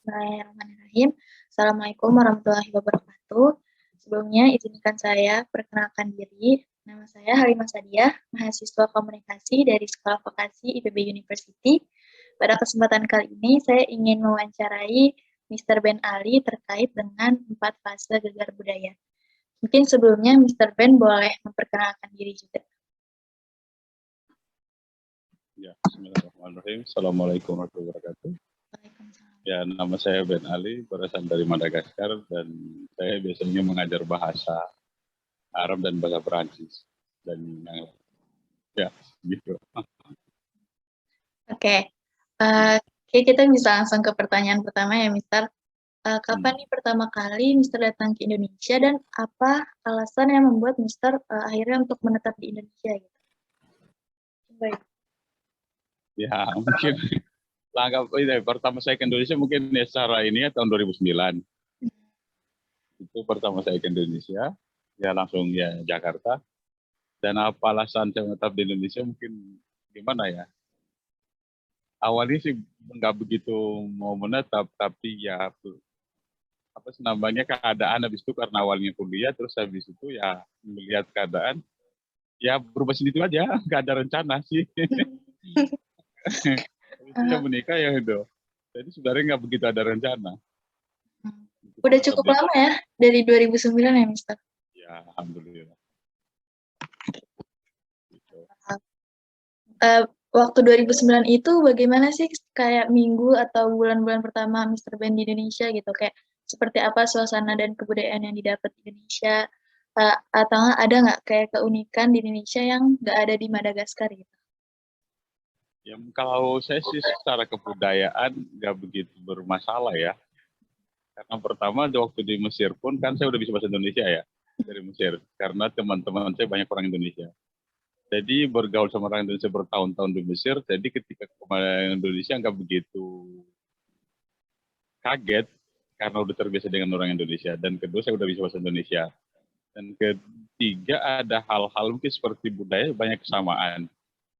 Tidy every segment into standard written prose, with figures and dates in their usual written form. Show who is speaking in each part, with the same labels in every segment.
Speaker 1: Bismillahirrahmanirrahim. Assalamualaikum warahmatullahi wabarakatuh. Sebelumnya izinkan saya perkenalkan diri. Nama saya Halimah Sadiah, mahasiswa komunikasi dari Sekolah Vokasi IPB University. Pada kesempatan kali ini saya ingin mewawancarai Mr. Ben Ali terkait dengan 4 fase gegar budaya. Mungkin sebelumnya Mr. Ben boleh memperkenalkan diri juga.
Speaker 2: Ya, bismillahirrahmanirrahim. Assalamualaikum warahmatullahi wabarakatuh. Ya, nama saya Ben Ali, berasal dari Madagaskar, dan saya biasanya mengajar bahasa Arab dan bahasa Perancis. Dan ya, gitu.
Speaker 1: Oke, kita bisa langsung ke pertanyaan pertama ya, Mister. Kapan nih pertama kali Mister datang ke Indonesia dan apa alasan yang membuat Mister akhirnya untuk menetap di Indonesia gitu? Baik.
Speaker 2: Ya, mungkin langkah pertama saya ke Indonesia mungkin ya secara ini ya tahun 2009. Itu pertama saya ke Indonesia, ya langsung ya Jakarta. Dan apa alasan saya menetap di Indonesia mungkin gimana ya? Awalnya sih nggak begitu mau menetap, tapi ya apa sih namanya keadaan habis itu karena awalnya kuliah, terus habis itu ya melihat keadaan, ya berubah sendiri aja, nggak ada rencana sih. Itu ya menikah ya itu. Jadi sebenarnya nggak begitu ada rencana.
Speaker 1: Udah cukup lama ya, dari 2009 ya, Mister?
Speaker 2: Ya, alhamdulillah. Gitu.
Speaker 1: Waktu 2009 itu bagaimana sih kayak minggu atau bulan-bulan pertama Mister Ben di Indonesia gitu? Kayak seperti apa suasana dan kebudayaan yang didapat di Indonesia? Atau ada nggak kayak keunikan di Indonesia yang nggak ada di Madagaskar gitu?
Speaker 2: Ya, kalau saya sih secara kebudayaan nggak begitu bermasalah ya. Karena pertama waktu di Mesir pun kan saya udah bisa bahasa Indonesia ya dari Mesir. Karena teman-teman saya banyak orang Indonesia. Jadi bergaul sama orang Indonesia bertahun-tahun di Mesir. Jadi ketika ke Indonesia nggak begitu kaget karena udah terbiasa dengan orang Indonesia. Dan kedua saya udah bisa bahasa Indonesia. Dan ketiga ada hal-hal mungkin seperti budaya banyak kesamaan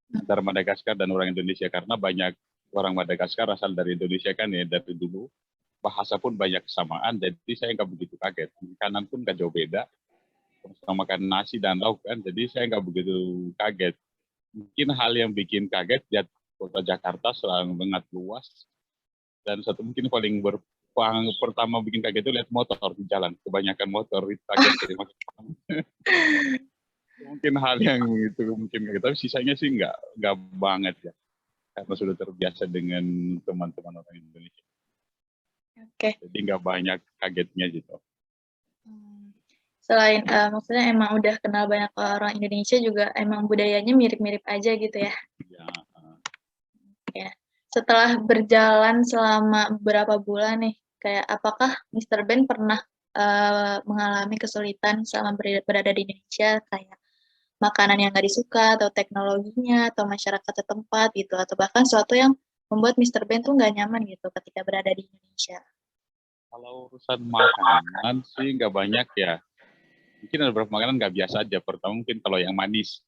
Speaker 2: antara Madagaskar dan orang Indonesia karena banyak orang Madagaskar asal dari Indonesia kan ya dari dulu. Bahasa pun banyak kesamaan, jadi saya nggak begitu kaget. Makanan pun nggak jauh beda, sama makan nasi dan lauk kan, jadi saya nggak begitu kaget. Mungkin hal yang bikin kaget lihat kota Jakarta sangat luas, dan satu mungkin paling pertama bikin kaget itu lihat motor di jalan, kebanyakan motor itu kaget. Mungkin hal yang itu mungkin kaget, tapi sisanya sih nggak banget ya, karena sudah terbiasa dengan teman-teman orang Indonesia.
Speaker 1: Oke.
Speaker 2: Jadi nggak banyak kagetnya gitu.
Speaker 1: Selain maksudnya emang udah kenal banyak orang Indonesia juga emang budayanya mirip-mirip aja gitu ya?
Speaker 2: Ya.
Speaker 1: Ya. Setelah berjalan selama beberapa bulan nih, kayak apakah Mr. Ben pernah mengalami kesulitan selama berada di Indonesia, kayak makanan yang nggak disuka, atau teknologinya, atau masyarakat setempat gitu, atau bahkan suatu yang membuat Mr. Ben tuh nggak nyaman gitu ketika berada di Indonesia?
Speaker 2: Kalau urusan makanan sih nggak banyak ya. Mungkin ada beberapa makanan nggak biasa aja. Pertama mungkin kalau yang manis.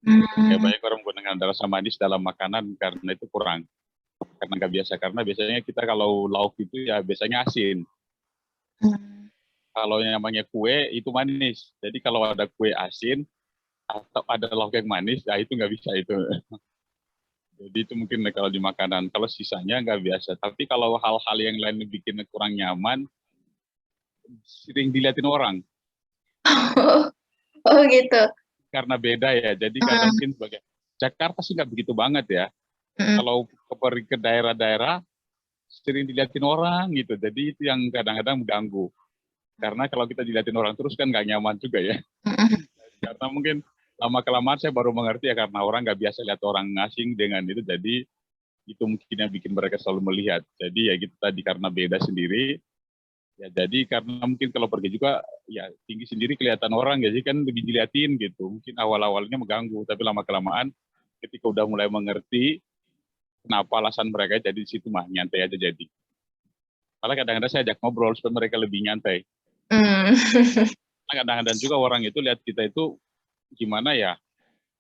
Speaker 2: Kayak banyak orang menggunakan rasa manis dalam makanan karena itu kurang. Karena nggak biasa. Karena biasanya kita kalau lauk itu ya biasanya asin. Kalau yang namanya kue itu manis. Jadi kalau ada kue asin atau ada lauk yang manis, ya itu nggak bisa itu. Jadi itu mungkin kalau di makanan. Kalau sisanya nggak biasa. Tapi kalau hal-hal yang lain bikin kurang nyaman, sering diliatin orang.
Speaker 1: Oh gitu.
Speaker 2: Karena beda ya. Jadi karena mungkin sebagai Jakarta sih nggak begitu banget ya. Kalau ke daerah-daerah sering diliatin orang gitu. Jadi itu yang kadang-kadang mengganggu. Karena kalau kita diliatin orang terus kan nggak nyaman juga ya. Karena mungkin lama-kelamaan saya baru mengerti ya karena orang nggak biasa lihat orang asing dengan itu. Jadi itu mungkin yang bikin mereka selalu melihat. Jadi ya gitu tadi karena beda sendiri. Ya jadi karena mungkin kalau pergi juga ya tinggi sendiri kelihatan orang ya sih kan lebih diliatin gitu. Mungkin awal-awalnya mengganggu tapi lama-kelamaan ketika udah mulai mengerti kenapa alasan mereka jadi di situ mah nyantai aja jadi. Malah kadang-kadang saya ajak ngobrol supaya mereka lebih nyantai. Kadang-kadang juga orang itu lihat kita itu gimana ya,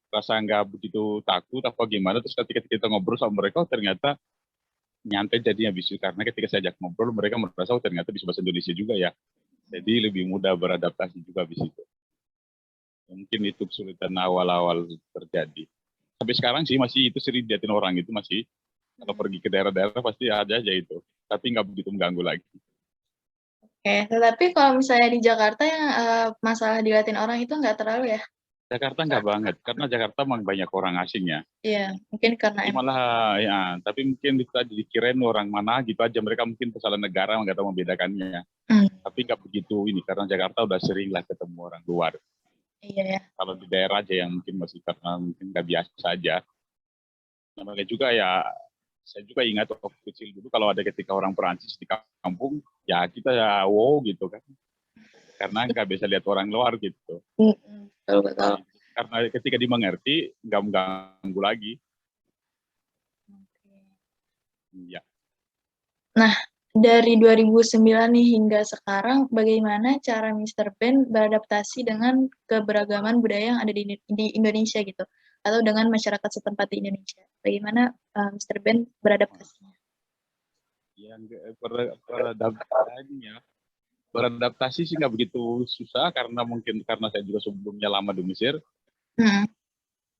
Speaker 2: rasa nggak begitu takut apa gimana, terus ketika kita ngobrol sama mereka ternyata nyantai jadinya bisa, karena ketika saya ajak ngobrol mereka merasa oh ternyata bisa bahasa Indonesia juga ya, jadi lebih mudah beradaptasi juga di situ. Mungkin itu kesulitan awal-awal terjadi. Sampai sekarang sih masih itu sering dilihatin orang itu masih, kalau pergi ke daerah-daerah pasti ada aja itu, tapi nggak begitu mengganggu lagi.
Speaker 1: Oke, tetapi kalau misalnya di Jakarta yang masalah dilihatin orang itu nggak terlalu ya?
Speaker 2: Jakarta nggak banget, karena Jakarta memang banyak orang asingnya.
Speaker 1: Iya, mungkin karena
Speaker 2: Jadi malah ya, tapi mungkin kita dikirain orang mana gitu aja, mereka mungkin kesalahan negara nggak tahu membedakannya. Tapi nggak begitu ini, karena Jakarta udah sering lah ketemu orang luar.
Speaker 1: Iya ya.
Speaker 2: Kalau di daerah aja yang mungkin masih karena mungkin nggak biasa saja. Namanya juga ya, saya juga ingat waktu kecil dulu kalau ada ketika orang Perancis di kampung, ya kita ya wow gitu kan. Karena nggak bisa lihat orang luar gitu.
Speaker 1: Betul.
Speaker 2: Karena ketika dimengerti, nggak mengganggu lagi. Ya.
Speaker 1: Nah, dari 2009 nih hingga sekarang, bagaimana cara Mr. Ben beradaptasi dengan keberagaman budaya yang ada di Indonesia gitu, atau dengan masyarakat setempat di Indonesia? Bagaimana Mr. Ben beradaptasinya?
Speaker 2: Yang beradaptasi sih nggak begitu susah, karena mungkin karena saya juga sebelumnya lama di Mesir,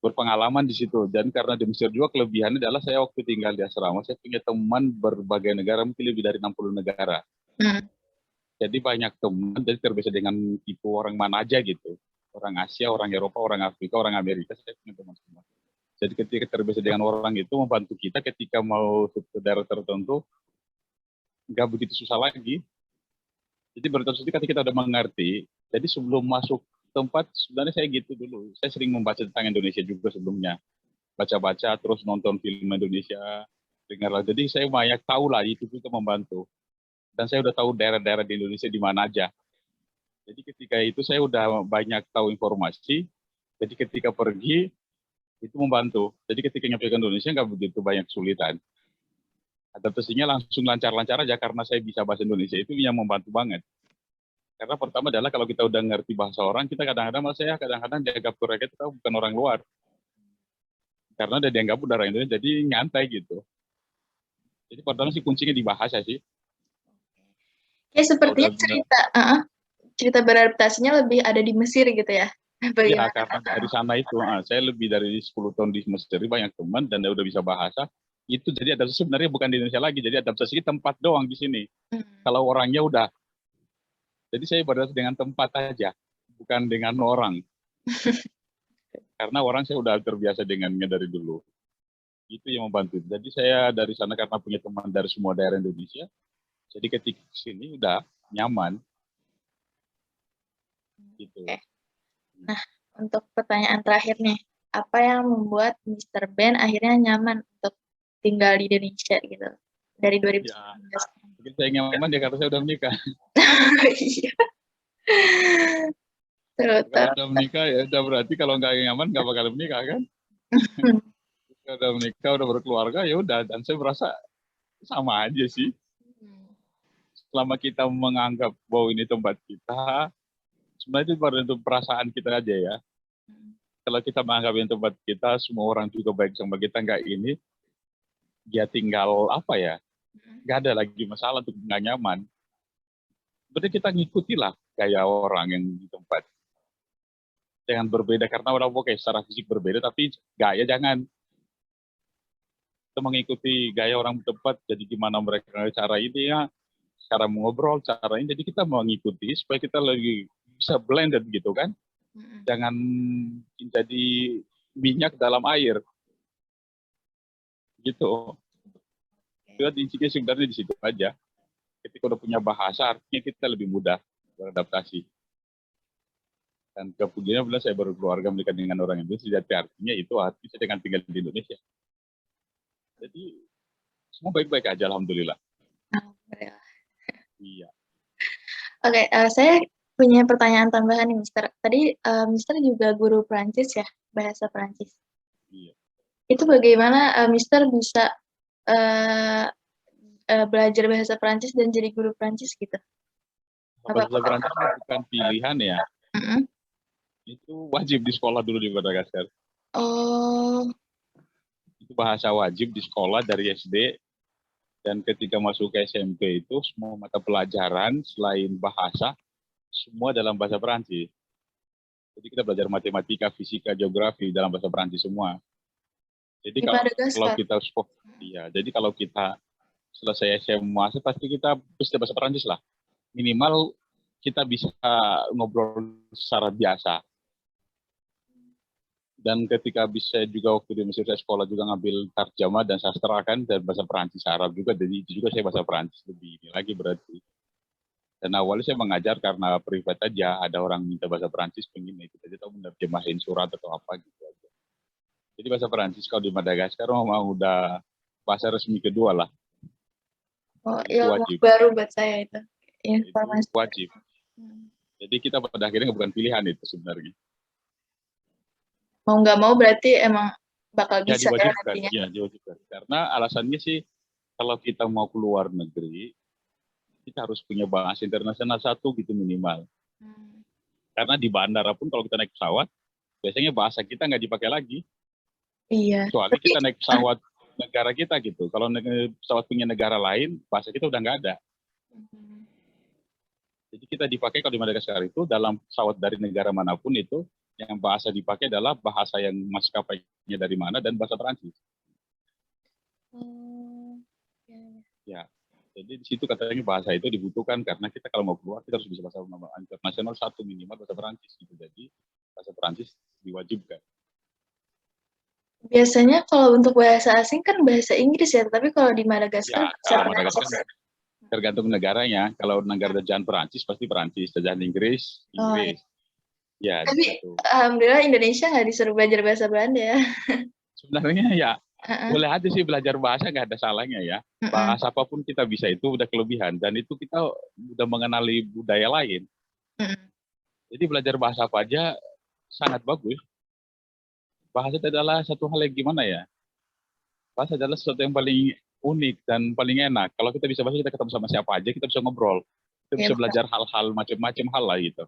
Speaker 2: berpengalaman di situ. Dan karena di Mesir juga kelebihannya adalah saya waktu tinggal di asrama, saya punya teman berbagai negara, mungkin lebih dari 60 negara. Jadi banyak teman, jadi terbiasa dengan tipe orang mana aja gitu. Orang Asia, orang Eropa, orang Afrika, orang Amerika, saya punya teman semua. Jadi ketika terbiasa dengan orang itu, membantu kita ketika mau ke daerah tertentu, nggak begitu susah lagi. Jadi berarti ketika kita udah mengerti, jadi sebelum masuk tempat, sebenarnya saya gitu dulu. Saya sering membaca tentang Indonesia juga sebelumnya. Baca-baca, terus nonton film Indonesia, dengar. Jadi saya banyak tahu lah, itu juga membantu. Dan saya udah tahu daerah-daerah di Indonesia di mana aja. Jadi ketika itu saya udah banyak tahu informasi, jadi ketika pergi, itu membantu. Jadi ketika nyampe ke Indonesia nggak begitu banyak kesulitan. Adaptasinya langsung lancar-lancar aja, karena saya bisa bahasa Indonesia, itu yang membantu banget. Karena pertama adalah kalau kita udah ngerti bahasa orang, kita kadang-kadang, saya kadang-kadang dianggap mereka itu bukan orang luar. Karena udah dianggap udara Indonesia, jadi nyantai gitu. Jadi pertama sih kuncinya di bahasa sih.
Speaker 1: Ya sepertinya cerita beradaptasinya lebih ada di Mesir gitu ya?
Speaker 2: Iya, karena dari sana itu, saya lebih dari 10 tahun di Mesir, banyak teman, dan udah bisa bahasa. Itu jadi adaptasi sebenarnya bukan di Indonesia lagi, jadi adaptasi tempat doang di sini. Kalau orangnya udah, jadi saya beradaptasi dengan tempat aja, bukan dengan orang. Karena orang saya udah terbiasa dengannya dari dulu. Itu yang membantu. Jadi saya dari sana karena punya teman dari semua daerah Indonesia, jadi ketika sini udah nyaman. Gitu.
Speaker 1: Nah, untuk pertanyaan terakhir nih, apa yang membuat Mr. Ben akhirnya nyaman untuk tinggal di Indonesia gitu? Dari 2019.
Speaker 2: Ya, mungkin saya nyaman ya karena saya udah menikah.
Speaker 1: Iya.
Speaker 2: Kalau udah menikah ya udah, berarti kalau nggak nyaman nggak bakal menikah kan? Kalau udah menikah, udah berkeluarga, ya udah. Dan saya merasa sama aja sih. Selama kita menganggap bahwa ini tempat kita, sebenarnya itu perasaan kita aja ya. Kalau kita menganggap ini tempat kita, semua orang juga baik sama kita, nggak ini, dia tinggal apa ya, nggak ada lagi masalah untuk nggak nyaman. Berarti kita ngikutilah gaya orang yang di tempat. Jangan berbeda, karena orang oke secara fisik berbeda, tapi gaya jangan. Kita mengikuti gaya orang di tempat, jadi gimana mereka cara ini ya, cara mengobrol, cara ini, jadi kita mengikuti supaya kita lebih bisa blended gitu kan. Jangan jadi minyak dalam air. Gitu. Itu intinya sebenarnya di situ aja. Ketika udah punya bahasa, artinya kita lebih mudah beradaptasi. Dan kemudian bila saya berkeluarga menikah dengan orang Indonesia, artinya itu artinya dengan tinggal di Indonesia. Jadi semua baik-baik aja, alhamdulillah.
Speaker 1: Alhamdulillah.
Speaker 2: Iya.
Speaker 1: Oke, saya punya pertanyaan tambahan nih, Mister. Tadi Mister juga guru Perancis ya, bahasa Perancis.
Speaker 2: Iya.
Speaker 1: Itu bagaimana Mister bisa belajar bahasa Perancis dan jadi guru Perancis gitu?
Speaker 2: Bahasa Perancis bukan pilihan ya. Itu wajib di sekolah dulu di Madagaskar.
Speaker 1: Oh.
Speaker 2: Itu bahasa wajib di sekolah dari SD. Dan ketika masuk ke SMP itu semua mata pelajaran selain bahasa, semua dalam bahasa Perancis. Jadi kita belajar matematika, fisika, geografi dalam bahasa Perancis semua. Jadi
Speaker 1: Di
Speaker 2: kalau
Speaker 1: Madagaskar.
Speaker 2: kita iya, jadi kalau kita selesai SMA pasti kita bisa bahasa Perancis lah. Minimal kita bisa ngobrol secara biasa. Dan ketika bisa juga waktu di Mesir saya sekolah juga ngambil tarjama dan sastra kan dan bahasa Perancis Arab juga, jadi itu juga saya bahasa Perancis lebih ini lagi berarti. Dan awalnya saya mengajar karena privat aja, ada orang minta bahasa Perancis pengen itu, jadi tahu menerjemahin surat atau apa gitu aja. Jadi bahasa Perancis kalau di Madagaskar memang udah bahasa resmi kedua lah.
Speaker 1: Oh,
Speaker 2: Itu
Speaker 1: ilmu
Speaker 2: wajib.
Speaker 1: baru buat saya itu. Informasi.
Speaker 2: Itu wajib. Jadi kita pada akhirnya bukan pilihan itu sebenarnya.
Speaker 1: Mau nggak mau berarti emang bakal bisa ya nantinya.
Speaker 2: Ya, diwajibkan. Karena alasannya sih kalau kita mau keluar negeri, kita harus punya bahasa internasional satu gitu minimal. Karena di bandara pun kalau kita naik pesawat, biasanya bahasa kita nggak dipakai lagi.
Speaker 1: Iya.
Speaker 2: Kecuali kita naik pesawat negara kita gitu. Kalau pesawat punya negara lain, bahasa kita udah nggak ada. Jadi kita dipakai kalau di Madagaskar itu dalam pesawat dari negara manapun itu, yang bahasa dipakai adalah bahasa yang maskapainya dari mana dan bahasa Perancis. Ya, jadi di situ katanya bahasa itu dibutuhkan karena kita kalau mau keluar kita harus bisa bahasa internasional satu minimal bahasa Perancis gitu. Jadi bahasa Perancis diwajibkan.
Speaker 1: Biasanya kalau untuk bahasa asing kan bahasa Inggris ya, tapi kalau di Madagaskar
Speaker 2: kalau Madagaskar tergantung negaranya. Kalau negara jajahan Perancis pasti Perancis, jajahan Inggris. Ya,
Speaker 1: tapi
Speaker 2: gitu.
Speaker 1: Alhamdulillah Indonesia nggak disuruh belajar bahasa Belanda ya.
Speaker 2: Sebenarnya ya boleh aja sih belajar bahasa, nggak ada salahnya ya. Bahasa apapun kita bisa itu udah kelebihan dan itu kita udah mengenali budaya lain. Jadi belajar bahasa apa aja sangat bagus. Bahasa adalah satu hal yang gimana ya? Bahasa adalah sesuatu yang paling unik dan paling enak. Kalau kita bisa bahasa, kita ketemu sama siapa aja, kita bisa ngobrol. Kita bisa belajar hal-hal macam-macam hal lah gitu.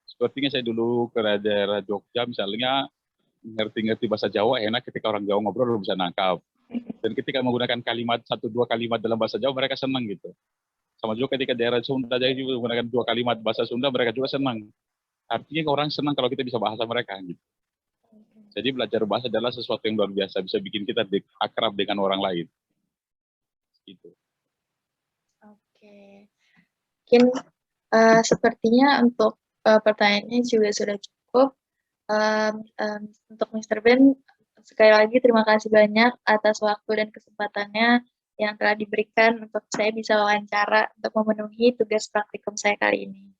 Speaker 2: Sepertinya saya dulu ke daerah Jogja misalnya, ngerti-ngerti bahasa Jawa enak, ketika orang Jawa ngobrol bisa nangkap. Dan ketika menggunakan kalimat, 1-2 kalimat dalam bahasa Jawa, mereka senang gitu. Sama juga ketika daerah Sunda juga menggunakan 2 kalimat bahasa Sunda, mereka juga senang. Artinya orang senang kalau kita bisa bahasa mereka gitu. Jadi belajar bahasa adalah sesuatu yang luar biasa, bisa bikin kita akrab dengan orang lain. Gitu.
Speaker 1: Oke. Mungkin sepertinya untuk pertanyaannya juga sudah cukup. Untuk Mr. Ben, sekali lagi terima kasih banyak atas waktu dan kesempatannya yang telah diberikan untuk saya bisa wawancara untuk memenuhi tugas praktikum saya kali ini.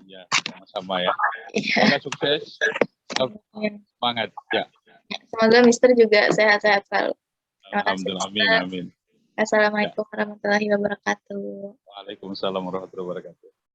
Speaker 2: Ya, sama-sama ya. Semoga sukses. Semangat. Ya.
Speaker 1: Semoga Mr. juga sehat-sehat selalu.
Speaker 2: Terima kasih. Amin, amin.
Speaker 1: Assalamualaikum warahmatullahi wabarakatuh.
Speaker 2: Waalaikumsalam warahmatullahi wabarakatuh.